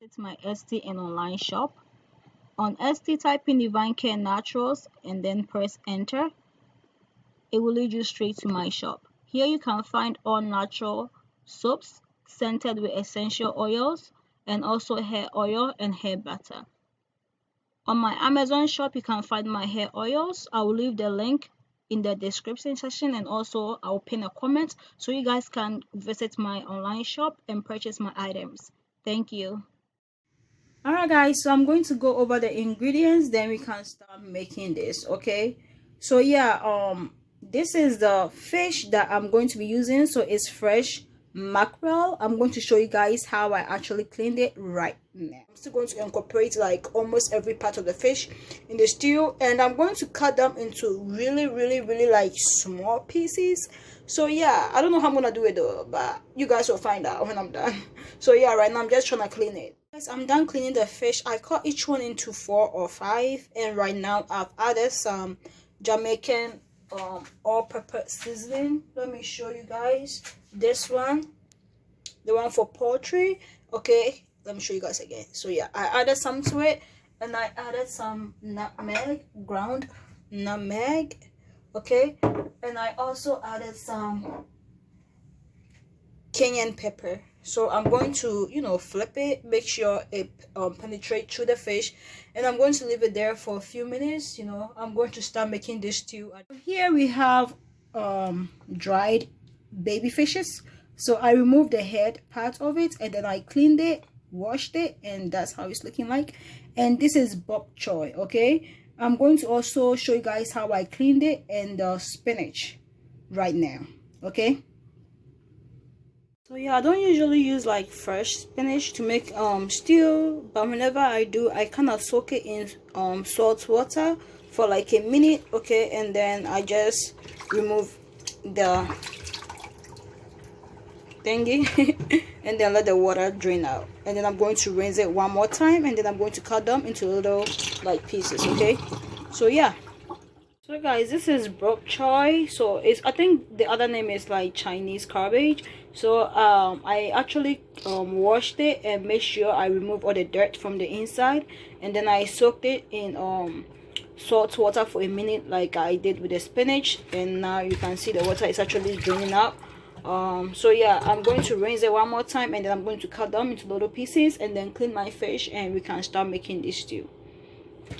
It's my ST and online shop. On ST, type in Divine Care Naturals and then press enter. It will lead you straight to my shop. Here you can find all natural soaps scented with essential oils and also hair oil and hair butter. On my Amazon shop, you can find my hair oils. I will leave the link in the description section, and also I'll pin a comment so you guys can visit my online shop and purchase my items. Thank you. Alright guys, so I'm going to go over the ingredients, then we can start making this. Okay, so yeah, this is the fish that I'm going to be using. So it's fresh mackerel. I'm going to show you guys how I actually cleaned it right now. I'm still going to incorporate like almost every part of the fish in the stew, and I'm going to cut them into really like small pieces. So yeah, I don't know how I'm gonna do it though, but you guys will find out when I'm done. So yeah, right now I'm just trying to clean it. Guys, I'm done cleaning the fish. I cut each one into 4 or 5, and right now I've added some Jamaican all pepper seasoning. Let me show you guys this one, the one for poultry. Okay, let me show you guys again. So yeah, I added some to it, and I added some nutmeg, ground nutmeg. Okay, and I also added some cayenne pepper. So I'm going to, flip it, make sure it penetrates through the fish, and I'm going to leave it there for a few minutes. I'm going to start making this stew. Here we have dried baby fishes. So I removed the head part of it, and then I cleaned it, washed it, and that's how it's looking like. And this is bok choy. Okay, I'm going to also show you guys how I cleaned it and the spinach right now. Okay, so yeah, I don't usually use like fresh spinach to make stew, but whenever I do, I kind of soak it in salt water for like a minute. Okay, and then I just remove the thingy and then let the water drain out, and then I'm going to rinse it one more time, and then I'm going to cut them into little like pieces. Okay, so yeah, so guys, this is bok choy. So it's, I think the other name is like Chinese cabbage. So I actually washed it and made sure I remove all the dirt from the inside, and then I soaked it in salt water for a minute like I did with the spinach, and now you can see the water is actually draining out. So yeah, I'm going to rinse it one more time, and then I'm going to cut them into little pieces and then clean my fish, and we can start making this stew.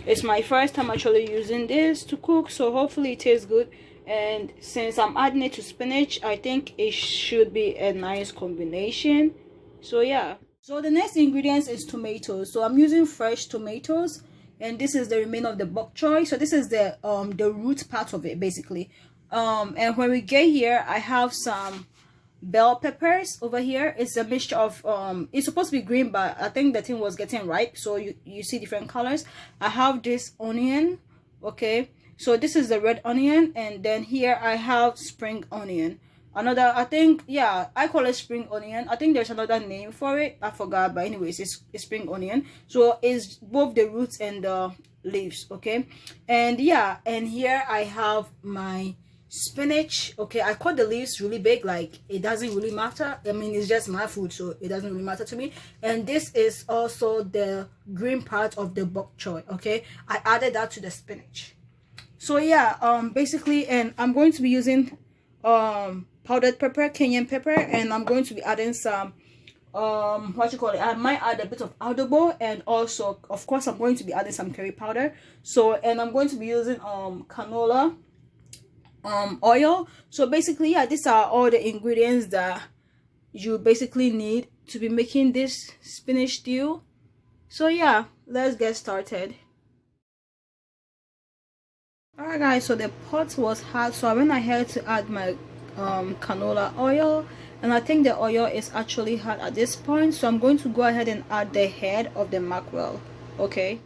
It's my first time actually using this to cook, so hopefully it tastes good. And since I'm adding it to spinach, I think it should be a nice combination. So yeah, so the next ingredients is tomatoes. So I'm using fresh tomatoes, and this is the remain of the bok choy. So this is the root part of it basically. And when we get here, I have some bell peppers over here. It's a mixture of it's supposed to be green, but I think the thing was getting ripe, so you see different colors. I have this onion. Okay, so this is the red onion, and then here I have spring onion. Another, I think, yeah, I call it spring onion. I think there's another name for it, I forgot, but anyways, it's spring onion. So it's both the roots and the leaves. Okay, and yeah, and here I have my spinach. Okay, I cut the leaves really big, like it doesn't really matter. I mean, it's just my food, so it doesn't really matter to me. And this is also the green part of the bok choy. Okay, I added that to the spinach. So yeah, basically, and I'm going to be using powdered pepper, cayenne pepper, and I'm going to be adding some what you call it, I might add a bit of adobo, and also of course I'm going to be adding some curry powder. So, and I'm going to be using canola oil. So basically, yeah, these are all the ingredients that you basically need to be making this spinach stew. So yeah, let's get started. Alright guys, so the pot was hot, so I went ahead to add my canola oil, and I think the oil is actually hot at this point, so I'm going to go ahead and add the head of the mackerel. Okay,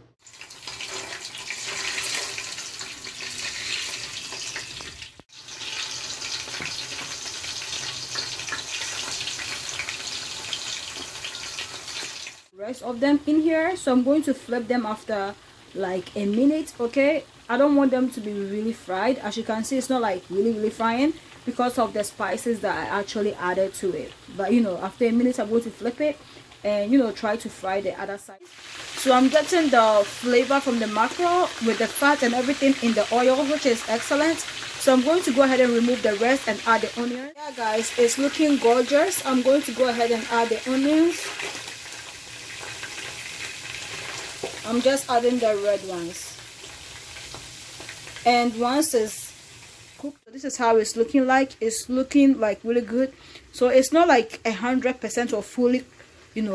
rest of them in here. So I'm going to flip them after like a minute. Okay, I don't want them to be really fried. As you can see, it's not like really frying because of the spices that I actually added to it. But after a minute I'm going to flip it, and try to fry the other side. So I'm getting the flavor from the mackerel with the fat and everything in the oil, which is excellent. So I'm going to go ahead and remove the rest and add the onions. Yeah guys, it's looking gorgeous. I'm going to go ahead and add the onions. I'm just adding the red ones, and once it's cooked, this is how it's looking like. It's looking like really good. So it's not like 100% or fully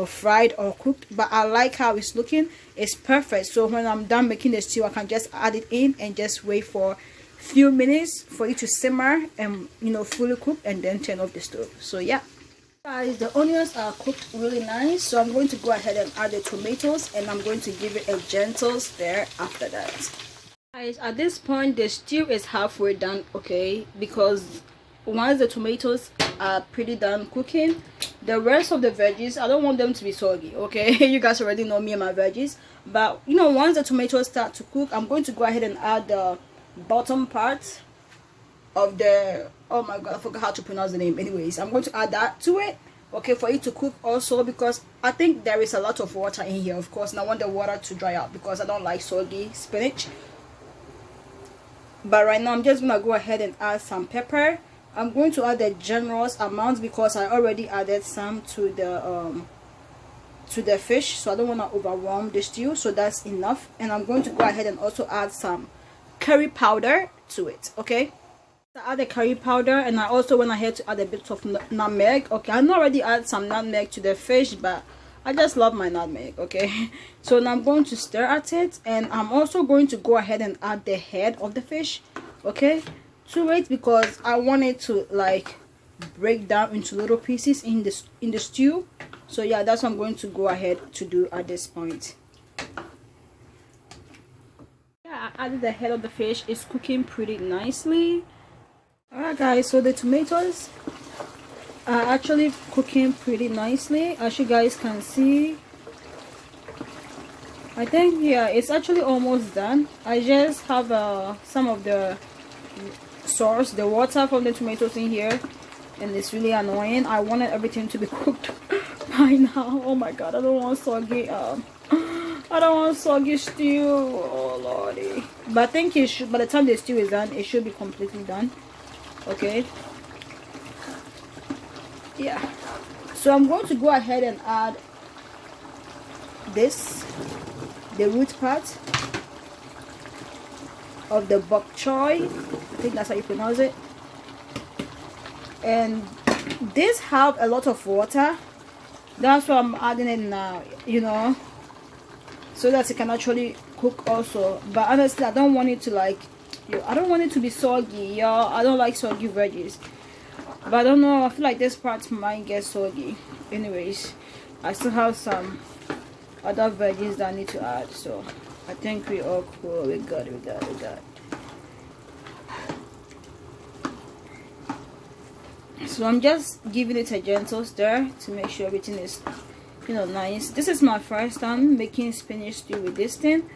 fried or cooked, but I like how it's looking. It's perfect. So when I'm done making the stew, I can just add it in and just wait for a few minutes for it to simmer and fully cook, and then turn off the stove. So yeah guys, the onions are cooked really nice, so I'm going to go ahead and add the tomatoes, and I'm going to give it a gentle stir after that. Guys, at this point the stew is halfway done, okay, because once the tomatoes are pretty done cooking, the rest of the veggies, I don't want them to be soggy, okay. You guys already know me and my veggies, but once the tomatoes start to cook, I'm going to go ahead and add the bottom part of the, oh my god, I forgot how to pronounce the name. Anyways, I'm going to add that to it, okay, for it to cook also, because I think there is a lot of water in here, of course, and I want the water to dry out because I don't like soggy spinach. But right now I'm just gonna go ahead and add some pepper. I'm going to add the generous amount because I already added some to the fish, so I don't want to overwhelm the stew, so that's enough. And I'm going to go ahead and also add some curry powder to it, okay. I add the curry powder, and I also went ahead to add a bit of nutmeg, okay. I already add some nutmeg to the fish, but I just love my nutmeg, okay. So now I'm going to stir at it, and I'm also going to go ahead and add the head of the fish, okay, to it, because I want it to like break down into little pieces in the stew. So yeah, that's what I'm going to go ahead to do at this point. Yeah, I added the head of the fish. It's cooking pretty nicely. Alright guys, so the tomatoes are actually cooking pretty nicely, as you guys can see. I think, yeah, it's actually almost done. I just have some of the sauce, the water from the tomatoes in here, and it's really annoying. I wanted everything to be cooked by now. Oh my god, I don't want soggy I don't want soggy stew. Oh lordy. But I think it should, by the time the stew is done, it should be completely done, okay. Yeah, so I'm going to go ahead and add this, the root part of the bok choy, I think that's how you pronounce it. And this have a lot of water, that's why I'm adding it now, so that it can actually cook also. But honestly, I don't want it to like, I don't want it to be soggy, y'all. I don't like soggy veggies. But I don't know, I feel like this part might get soggy. Anyways, I still have some other veggies that I need to add, so I think we all cool. We got. So I'm just giving it a gentle stir to make sure everything is nice. This is my first time making spinach stew with this thing.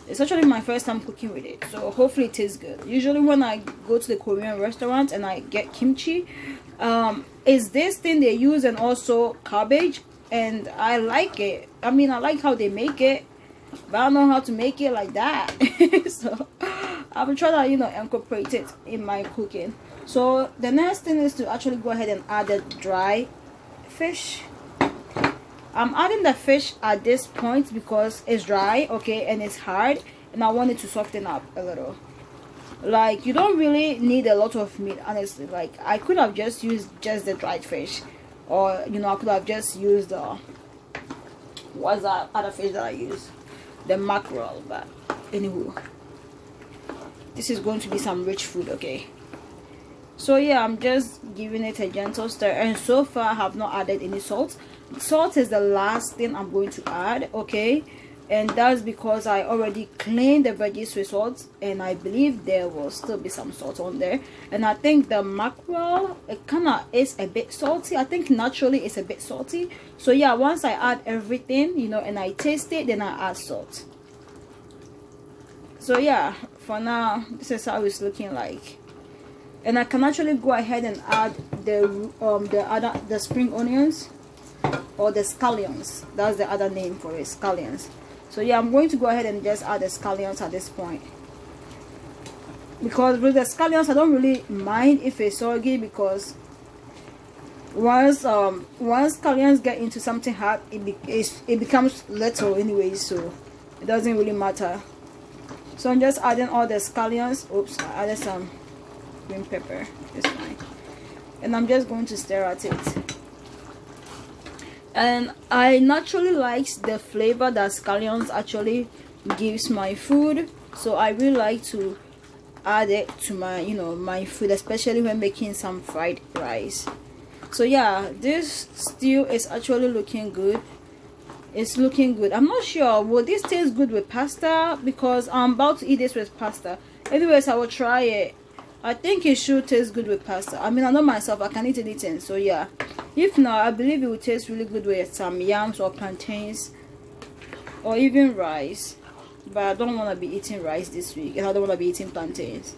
It's actually my first time cooking with it, so hopefully it tastes good. Usually when I go to the Korean restaurant and I get kimchi, is this thing they use, and also cabbage, and I like it. I mean, I like how they make it, but I don't know how to make it like that. So I'm trying to incorporate it in my cooking. So the next thing is to actually go ahead and add the dry fish. I'm adding the fish at this point because it's dry, okay, and it's hard, and I want it to soften up a little. Like, you don't really need a lot of meat, honestly. Like, I could have just used just the dried fish, or I could have just used the, what's that other fish that I use, the mackerel. But anywho, this is going to be some rich food, okay. So yeah, I'm just giving it a gentle stir, and so far I have not added any salt. Salt is the last thing I'm going to add, okay, and that's because I already cleaned the veggies with salt, and I believe there will still be some salt on there. And I think the mackerel, it kind of is a bit salty. I think naturally it's a bit salty. So yeah, once I add everything, and I taste it, then I add salt. So yeah, for now this is how it's looking like. And I can actually go ahead and add the spring onions. or the scallions. That's the other name for it, scallions. So yeah, I'm going to go ahead and just add the scallions at this point, because with the scallions I don't really mind if it's soggy, because once scallions get into something hot, it becomes little anyway, so it doesn't really matter. So I'm just adding all the scallions. Oops, I added some green pepper, it's fine, and I'm just going to stir at it. And I naturally like the flavor that scallions actually gives my food, so I really like to add it to my my food, especially when making some fried rice. So yeah, this stew is actually looking good. It's looking good. I'm not sure will this taste good with pasta, because I'm about to eat this with pasta. Anyways, I will try it. I think it should taste good with pasta. I mean, I know myself, I can eat anything, so yeah. If not, I believe it will taste really good with some yams or plantains or even rice. But I don't want to be eating rice this week, and I don't want to be eating plantains.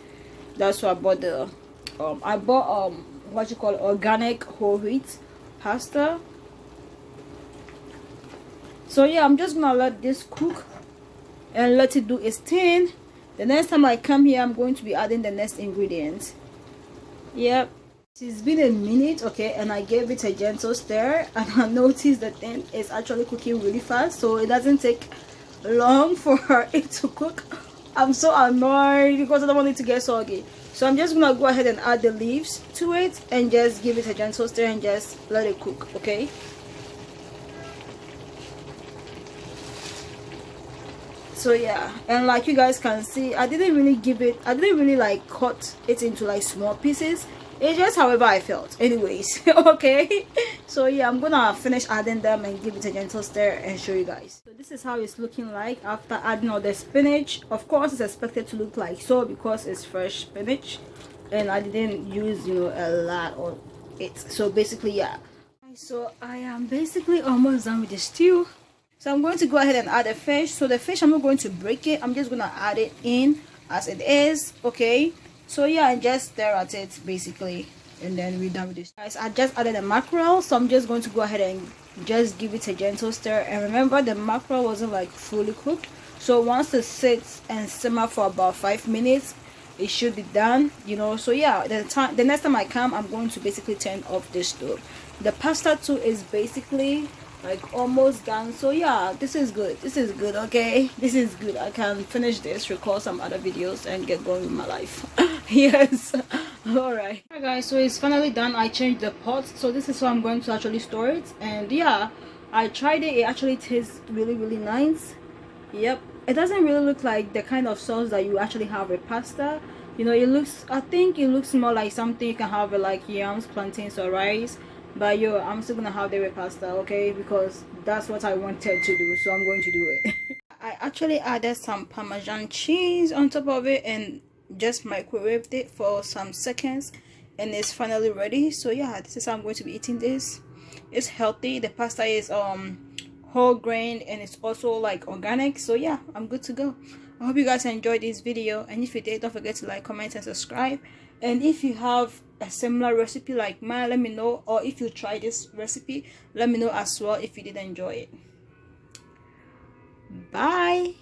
That's why I bought the what you call organic whole wheat pasta. So yeah, I'm just gonna let this cook and let it do its thing. The next time I come here, I'm going to be adding the next ingredients. Yep, it's been a minute, okay, and I gave it a gentle stir, and I noticed that thing is actually cooking really fast, so it doesn't take long for it to cook. I'm so annoyed because I don't want it to get soggy. So I'm just gonna go ahead and add the leaves to it and just give it a gentle stir and just let it cook, okay? So yeah, and like you guys can see, I didn't really like cut it into like small pieces. It's just however I felt anyways. Okay, so yeah, I'm gonna finish adding them and give it a gentle stir and show you guys. So this is how it's looking like after adding all the spinach. Of course, it's expected to look like so because it's fresh spinach and I didn't use a lot of it. So basically, yeah, so I am basically almost done with the stew. So I'm going to go ahead and add the fish. So the fish, I'm not going to break it, I'm just gonna add it in as it is, okay? So yeah, I just stir at it basically, and then we're done with this. Guys, I just added the mackerel, so I'm just going to go ahead and just give it a gentle stir. And remember, the mackerel wasn't like fully cooked, so once it sits and simmer for about 5 minutes, it should be done, So yeah, the next time I come, I'm going to basically turn off the stove. The pasta too is basically like almost done, so yeah, this is good, okay, this is good. I can finish this, record some other videos, and get going with my life. Yes. All right guys, so it's finally done. I changed the pot, so this is how I'm going to actually store it. And yeah, I tried it, it actually tastes really nice. Yep, it doesn't really look like the kind of sauce that you actually have with pasta. I think it looks more like something you can have with like yams, plantains, or rice. But yo, I'm still gonna have the with pasta, okay, because that's what I wanted to do, so I'm going to do it. I actually added some Parmesan cheese on top of it and just microwaved it for some seconds, and it's finally ready. So yeah, this is how I'm going to be eating this. It's healthy. The pasta is whole grain, and it's also like organic, so yeah, I'm good to go. I hope you guys enjoyed this video, and if you did, don't forget to like, comment, and subscribe. And if you have a similar recipe like mine, let me know. Or if you try this recipe, let me know as well if you did enjoy it. Bye.